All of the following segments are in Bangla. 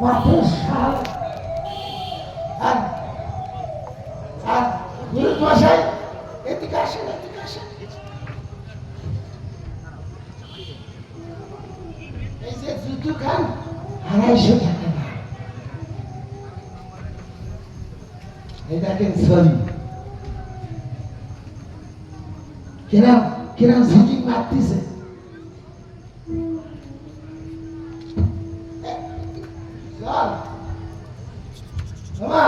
কত সাল আর আর গুরু মশাই এদিকে আসেন এদিকে আসেন এই যে জুতু খান 250 টাকা না এই দেখেন সরি কিরাম কিরাম ঝুঁকি মারতেছে মা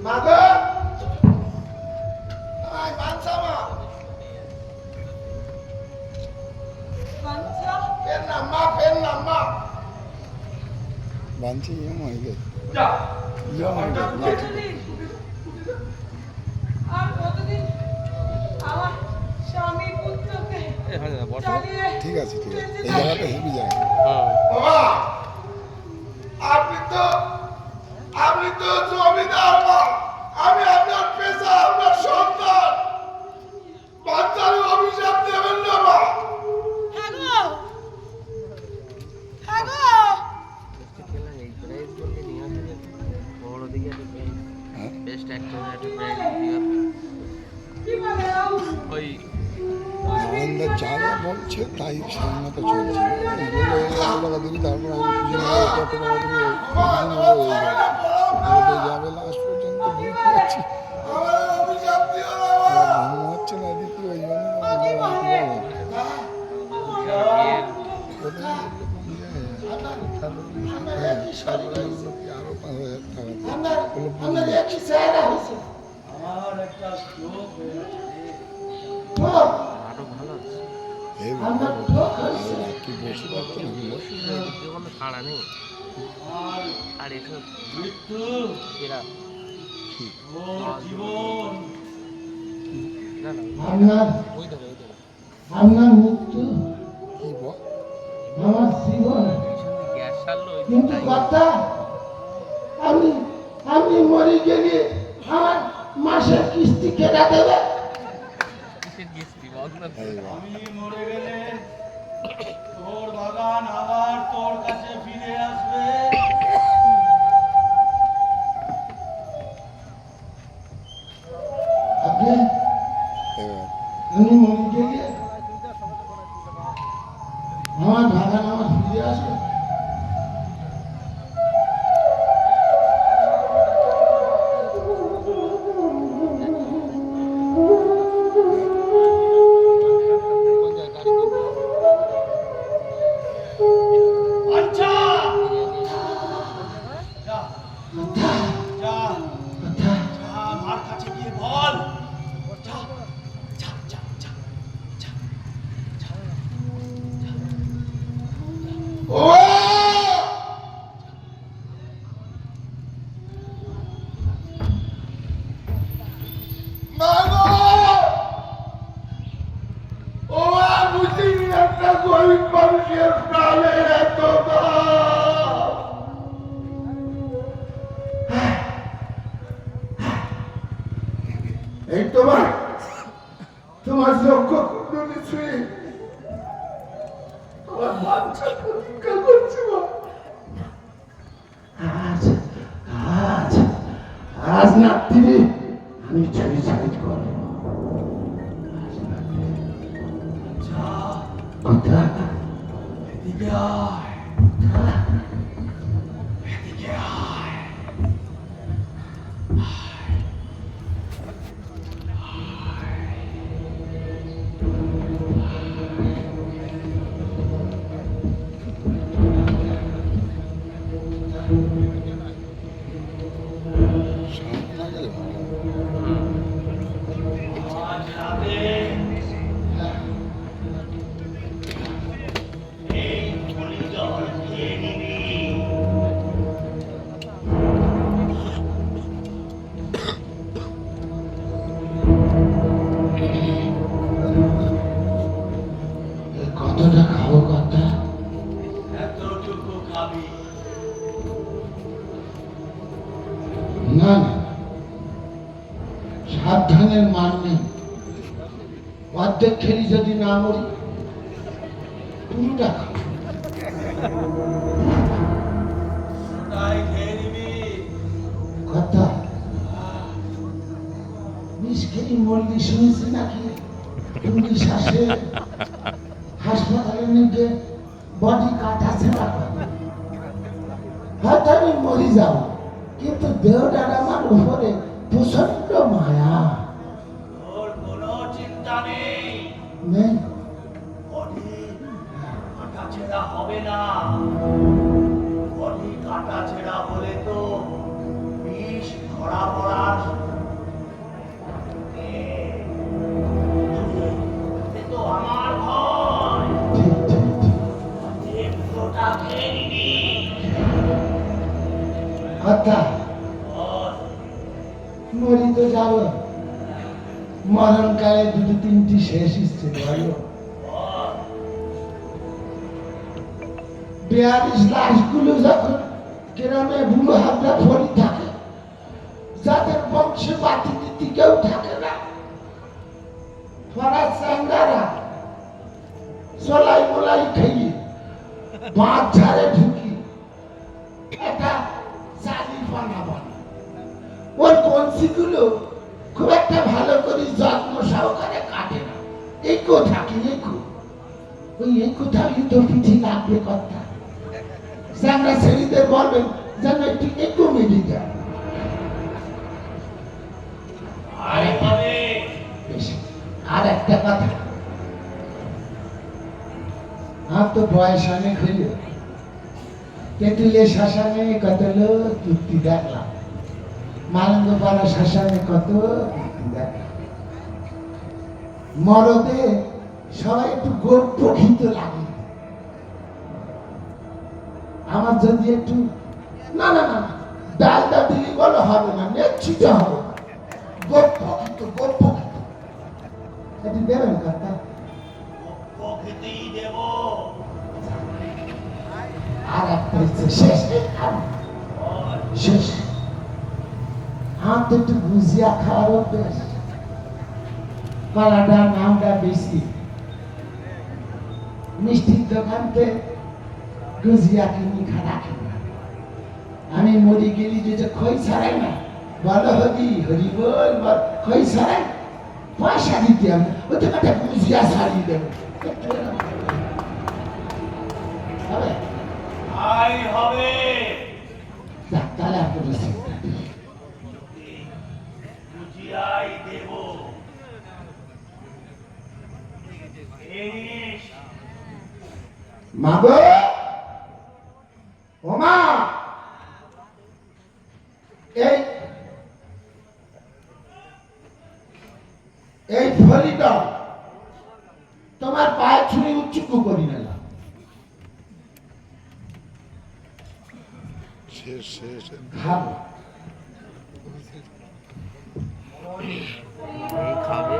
মা গো আয় বাচ্চা মা বাচ্চা পেন না মা বাঞ্চি হয়ে গেছে যা আর কতদিন আমার স্বামী পুত্রকে ঠিক আছে এই জায়গাটা হেভি জায়গা বাবা আপনি তো জমিদার মা আমি আপনার পেশা আপনার সন্তান বাচ্চার অভিশাপ দেবেন না মা হ্যাঁ গো কি বলে নারায়ণদা যা যা বলছে তাই সেই মতো চলছে বলে দিবি তারপর আমি যাবে লাস্ট পর্যন্ত বুঝতে পারছি আমার অভিশাপ দিও না মা মনে হচ্ছে না দিদি ওই জন্য আরো 5,000 টাকা আমার একই চেহারা হয়েছে আমার একটা চোখ আমার চোখ হয়েছে কি বসে থাকতো নাকি কোনো ছাড়া নেই আর এসব মৃত্যু এরা জীবন না না আপনার ওই ধরে আপনার মৃত্যু কি বল আমার জীবন গ্যাস সারলো কিন্তু কথা আমি আমি মরে গেলে আমার মাসের কিস্তি কেটে দেবে কিসের কিস্তি বল না আমি মরে গেলে তোর বাগান আবার তোর কাছে ফিরে আসবে আপনি আমি মরে গেলে আমার বাগান আমার ফিরে আসবে আচ্ছা যা যা যা আমার কাছে গিয়ে বল যা যা যা যা যা যা ও মাগো ও বুঝি একটা গরিব মানুষের প্রাণের এত দাম এই তোমার লক্ষ্য কুণ্ডলী ছুঁয়ে তোমার বাচ্চা পরীক্ষা করছি মা আজ আজ আজ রাত্রি আমি সুইসাইড করবো কথা এদিকে আয় এদিকে আয় না গেলে ভালো আজ রাতে এই থলি জল খেয়ে নিবি কতটা খাবো কথা এতটুকু খাবি না না সাবধানের মান নেই অর্ধেক খেলি যদি না মরি পুরোটা খাবো তুই মরলি শুনেছি নাকি পুলিশ আসে হাসপাতালে নিয়ে বডি কাটা ছেঁড়া করে। হয়তো আমি মরি যাব, কিন্তু দেহটার আমার উপরে প্রচন্ড মায়া তোর কোনো চিন্তা নেই, নেই। বডি কাটা ছেঁড়া হবে না। বডি কাটা ছেঁড়া হলে তো বিষ ধরা পড়ার এ তো আমার ভয়। ঠিক ঠিক ঠিক। দেবটা খেয়ে নিবি। কথা মরি তো যাব, মরণকালে দুটো তিনটি শেষ ইচ্ছে বলো। 42 লাশগুলো যখন গ্রামে বুড়ো হাবড়া পড়ে থাকে, যাদের বংশে বাতি দিতে কেউ থাকে না, ফরাজ চাঙ্গারা চলাই মোলাই খেয়ে বাঁধ ঝাড়ে ঢুকি একটা জালি বানাবো। ওর বংশীগুলো খুব একটা ভালো করে যত্ন সহকারে কাটে না। একো থাকে একো, ওই একো থাকলে তো পিঠে লাগবে কথা। আমরা ছেলেদের বলবেন যেন একটু একটু মেরে দেয়। আরে হবে আর একটা কথা, আর তো বয়স অনেক হইল, তেঁতুলের শ্মশানে কত লোক কীর্তি দেখলাম, মালঙ্গপাড়া শ্মশানে কত কীর্তি দেখলাম। মরদে সবাই একটু গর্বখিত লাগে। আমার যদি একটু না না না ডালটা দিলি বলে হবে না, নেচ্ছিতে হবে, গর্বখিত গর্বখিত এটি দেবেন কথা। খেতেই দেব। আর একটা ইচ্ছে শেষ শেষ। আমার তো একটু গুজিয়া খাওয়ার অভ্যাস, পালাটা নামটা বেশি। মিষ্টির দোকানতে গুজিয়া কিনি খানা কিনি। আমি মরি গেলি যে খই ছাড়াই না, বলো হরি হরি বল খই ছাড়াই পয়সা দিতে আমি ওতে একটা গুজিয়া ছাড়িয়ে দেবো। হবে আই হবে। তাহলে আপনাদের চিন্তা নেই। বুঝিয়াই দেব। এই মা গো, ও মা, এই ফলিটা তোমার পায়ে ছুঁড়ে উচ্চুকু করি না। শেষ শেষ খাবো এই খাবে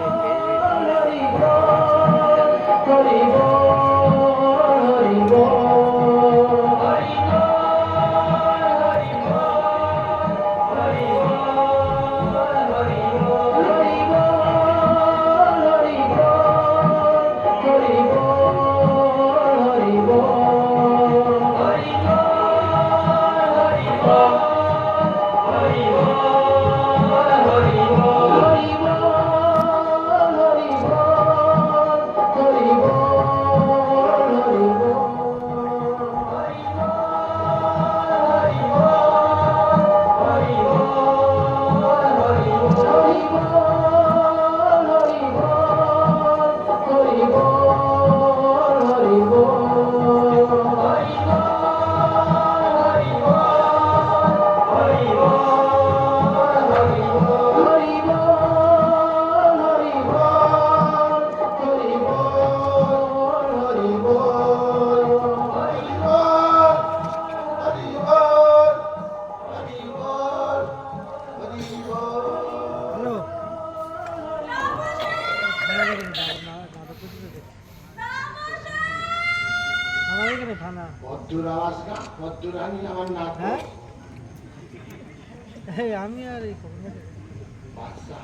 পদ্মুর আওয়াজ না, পদ্মুর রানী আমার নাক। আমি আর এই বাচ্চা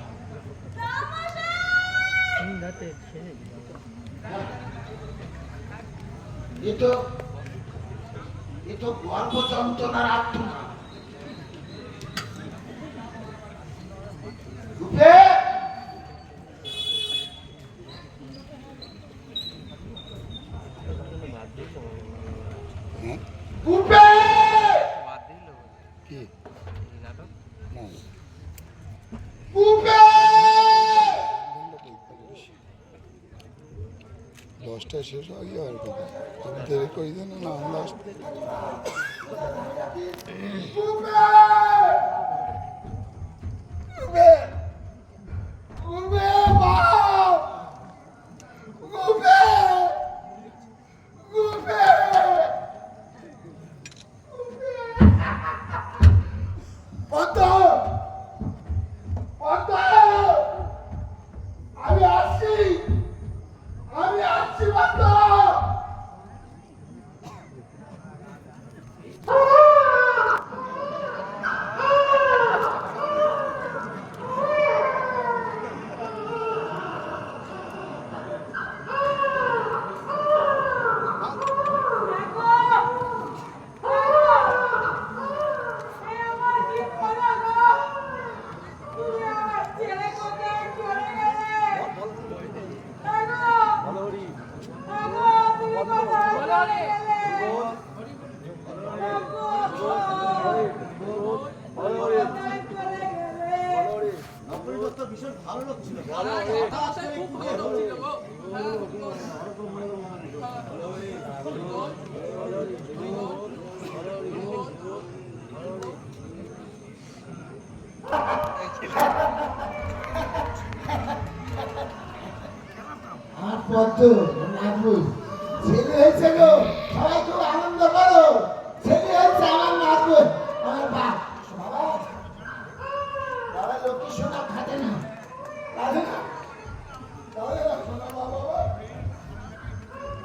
রাতে খেয়ে এ তো গর্ভ যন্ত্রণার আত্মনা। রূপে কুপে বাদ দিল কি এই নাটক না কুপে 10টায় শেষ হয়ে যাওয়ার কথা তুমি দেরি করে দেন না আমরা আসবো কুপে কুপে কুপে বাপ কুপে কুপে পদ্ম পদ্ম আমি আসছি পদ্ম আর পদ্ম নাচবো ছেলে হয়েছে গো সবাই খুব আনন্দ করো ছেলে হয়েছে আমার নাচবো আমার বাপ বাবা বাবা লক্ষ্মী সোনা খাতে না খাতে না তাহলে সোনা বাবা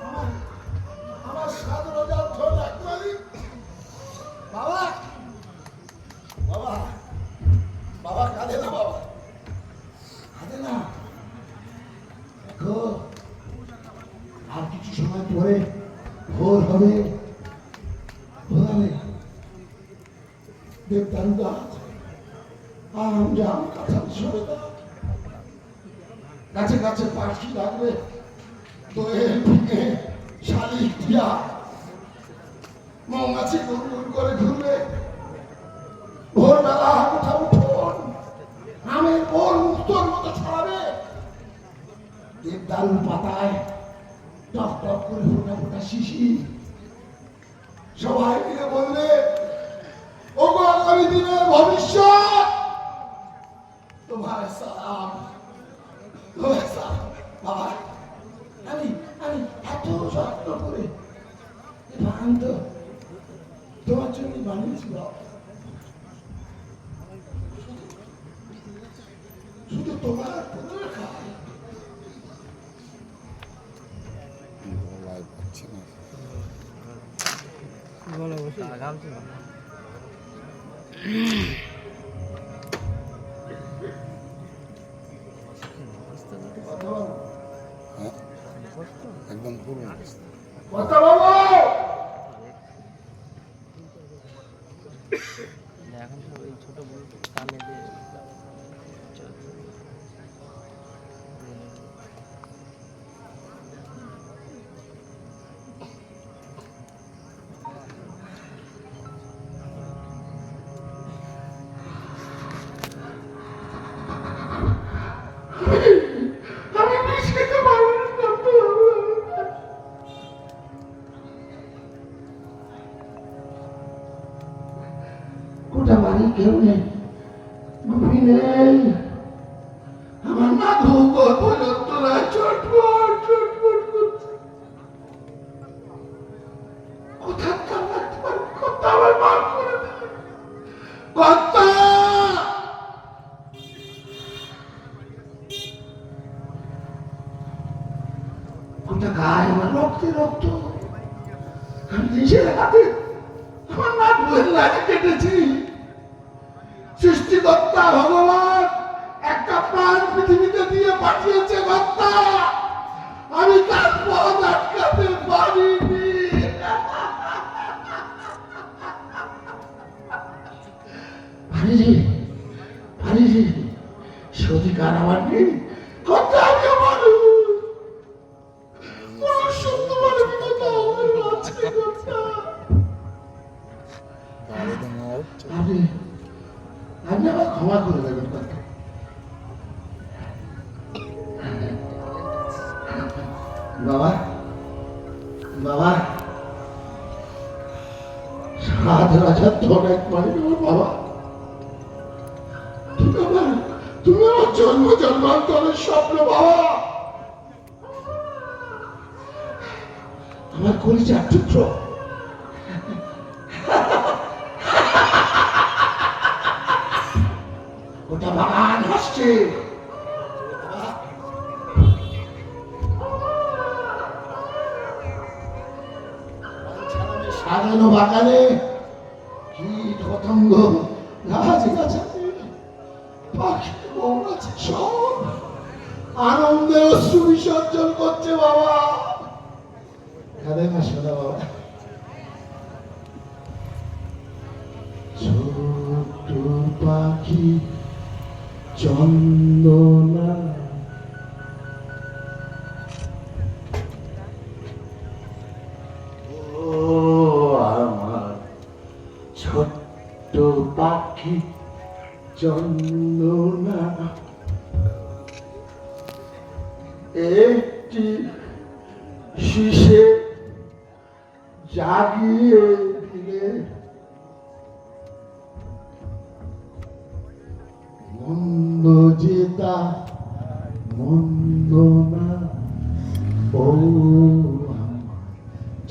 আমার আমার 7,000 ধন রাখতে বাবা বাবা বাবা কাঁদে না বাবা কাঁদে না দেখো আর কিছু সময় পরে ভোর হবে ভোর হবে দেবদারু গাছ আম জাম কাঁঠাল সরে গাছে গাছে পাখি লাগবে দোয়েল পিঠে শালিক টিয়া মৌমাছি গুড় করে ঘুরবে ভোরবেলা উঠা উঠোন আমের বোন মুক্তর মতো ছড়াবে দেবদারুর পাতায় টক টক করে ফোটা ফোটা শিশি সবাই মিলে বললে ওগো আগামী দিনের ভবিষ্যৎ তোমার সালাম তোমার সালাম বাবা আমি আমি এত যত্ন করে বান্ধ তোমার জন্য বানিয়েছি বাবা শুধু তোমার পুত্র খায় গলায় পাচ্ছে না গলা বসে ঘামছে না হ্যাঁ একদম পুরো অবস্থা কথা বাবু এখন তো ওই ছোট বড় কানে দিয়ে চলছে আমি বিষ খেতে পারবো না কোটা বাড়ি কেউ নেই গুপি নেই আমার মা ঘুম পর্যন্ত না চটপট চটপট করছে কোথা কথা আমার মাফ করে দিলে কথা কোথা গায়ে আমার রক্তে রক্ত আমি নিজের হাতে আমার মা বইয়ের লাগে কেটেছি সৃষ্টিকর্তা ভগবান একটা প্রাণ পৃথিবীতে দিয়ে পাঠিয়েছে কর্তা আমি তার পথ আটকাতে পারিনি পারি সে অধিকার আমার নেই কর্তা আমি আমার সত্য বলে বিগত আমার আছে কর্তা আরে দেমা হচ্ছে আপনি আপনি আবার ক্ষমা করে দেবেন কথা। বাবা বাবা সাত রাজার তো অনেক মানে বাবা তুমি আমার জন্ম জন্মান্তরের স্বপ্ন বাবা, আমার কলিজার টুকরো। ওটা বাগান হাসছে, সাজানো বাগানে কীট পতঙ্গ গাছ গাছালি পাখি মৌমাছি সব আনন্দে অশ্রু বিসর্জন করছে বাবা। কাঁদে না শোনা বাবা। ছোট পাখি চন্দনা ও আমার ছোট্ট পাখি চন্দনা, একটি শিশে জাগিয়ে দিলে মন্দ যেতা মন্দ না। ও আমার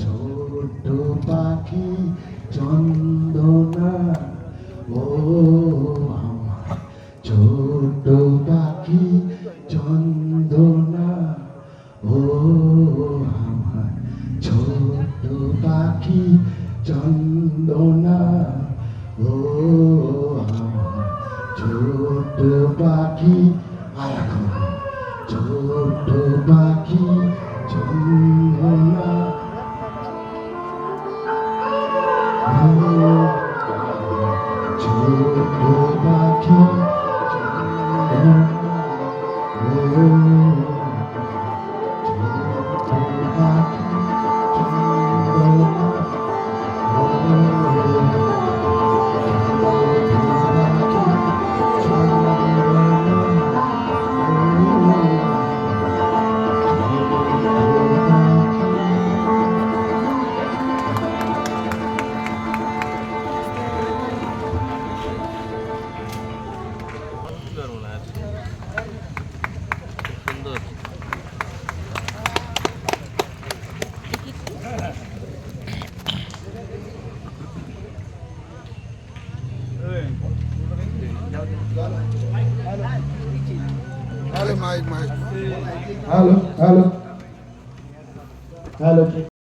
ছোট পাখি চন্দনা, ও আমার ছোট পাখি চন্দনা, ও আমার ছোট পাখি চন্দনা, ও আমার ছোট পাখি আয়াখন ছোট পাখি চন্দনা, ও আমার ছোট পাখি চন্দনা, ও সুন্দর। আরে mic mic hello hello hello